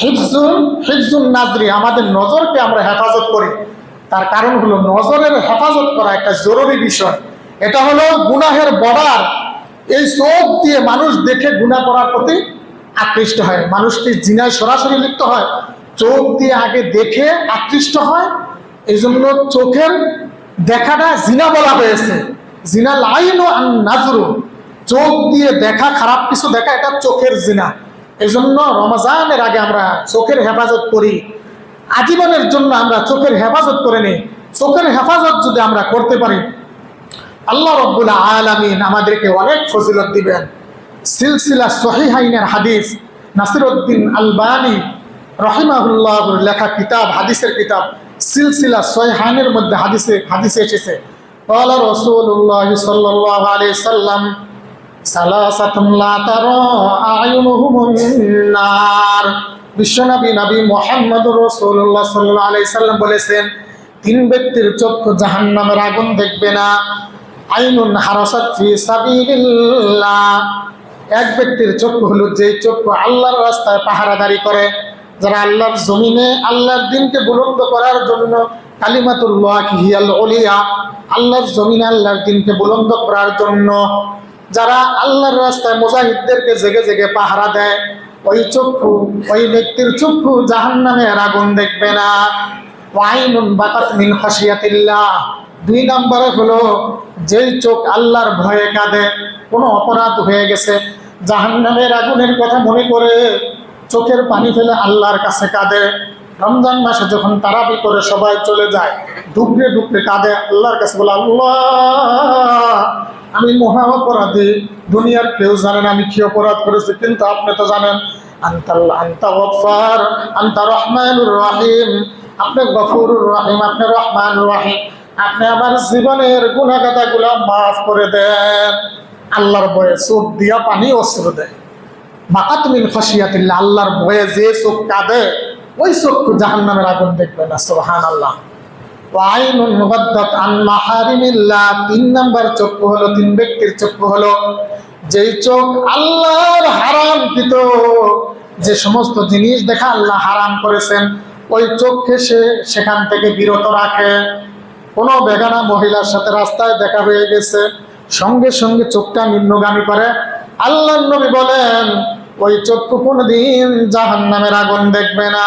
হিফজুন নাজরি, আমাদের নজরকে আমরা হেফাজত করি। তার কারণ হলো নজরের হেফাজত করা একটা জরুরি বিষয়। এটা হলো গুনাহের বর্ডার। এই চোখ দিয়ে মানুষ দেখে গুনাহ করার প্রতি আকৃষ্ট হয়। মানুষটি জিনায় সরাসরি লিপ্ত হয়, চোখ দিয়ে আগে দেখে আকৃষ্ট হয়। এই জন্য চোখের দেখাটা জিনা বলা হয়েছে। জিনা লাইন ও নাজরু, চোখ দিয়ে দেখা, খারাপ কিছু দেখা, এটা চোখের জিনা। এই জন্য রমজানের আগে আমরা চোখের হেফাজত করি। আজীবনের জন্য আমরা চোখের হেফাজত করে নিই। চোখের হেফাজত যদি আমরা করতে পারি, আল্লাহ রাব্বুল আলামিন আমাদেরকে অনেক ফজিলত দিবেন। সিলসিলা সহিহাইনের হাদিস, নাসিরউদ্দিন আলবানী রাহিমাহুল্লাহর লেখা কিতাব, হাদিসের কিতাব সিলসিলা সহিহাইনের মধ্যে হাদিসে এসেছে, ক্বালা রাসূলুল্লাহ সাল্লাল্লাহু আলাইহি সাল্লাম সালাসাতুন লা তারা আয়ুনুহুমুন নার। বিশ্বনবী নবী মুহাম্মদুর রাসূলুল্লাহ সাল্লাল্লাহু আলাইহি সাল্লাম বলেছেন, তিন ব্যক্তির চক্ষু জাহান্নামের আগুন দেখবে না। আইনুন হারাসাত ফি সাবিলিল্লাহ, এক ব্যক্তির চক্ষু হলো যে চক্ষু আল্লাহর রাস্তায় পাহারাদারি করে, যারা আল্লাহর জমিনে আল্লাহর দ্বীনকে বুলন্দ করার জন্য, কালিমাতুল্লাহ হিয়াল উলিয়া, আল্লাহর জমিনে আল্লাহর দ্বীনকে বুলন্দ করার জন্য যারা আল্লাহর রাস্তায় মুজাহিদদেরকে জেগে জেগে পাহারা দেয়, ওই চক্ষু, ওই ব্যক্তির চক্ষু জাহান্নামের আগুন দেখবে না। ওয়াইনুন বাকাত মিন খাশিয়াতিল্লাহ, দুই নম্বরে হলো যেই চোখ আল্লাহর ভয়ে কাঁদে, কোনো অপরাধ হয়ে গেছে, জাহান্নামের আগুনের কথা মনে করে চোখের পানি ফেলে আল্লাহর কাছে কাঁদে। রমজান মাসে যখন তারাবি করে সবাই চলে যায়, ডুবরে ডুবরে কাঁদে, আল্লাহর কাছে বলে, আল্লাহ আমি মহা অপরাধী, দুনিয়ার কেউ জানেন আমি কি অপরাধ করেছি, কিন্তু আপনি তো জানেন। আনতা গফফার, আনতা রহমানুর রহিম, আপনি গফুরুর রহিম, আপনি রহমানুর রহিম, আপনি আমার জীবনের গুনাহগাতাগুলো মাফ করে দেন। আল্লাহর ভয়ে চোখ দিয়া পানি অস্ত্র দেয়। বাকাত মিন খাশিয়াতিল্লাহ, আল্লাহর ভয়ে যে চোখ কাঁদে, ওই চক্ষু জাহান্নামের আগুন দেখবে না। সুবহানাল্লাহ। ওয়াইনুন মুগাদ্দাত আন মাহারিমিল্লাহ, তিন নাম্বার চক্ষু হলো, তিন ব্যক্তির চক্ষু হলো যেই চোখ আল্লাহর হারামকৃত যে সমস্ত জিনিস দেখা আল্লাহ হারাম করেছেন, ওই চোখকে সে সেখান থেকে বিরত রাখে। কোনো বেগানা মহিলার সাথে রাস্তায় দেখা হয়ে গেছে, সঙ্গে সঙ্গে চোখটা নিম্নগামী করে। আল্লাহর নবী বলেন, ওই চক্ষু কোনদিন জাহান্নামের আগুন দেখবে না।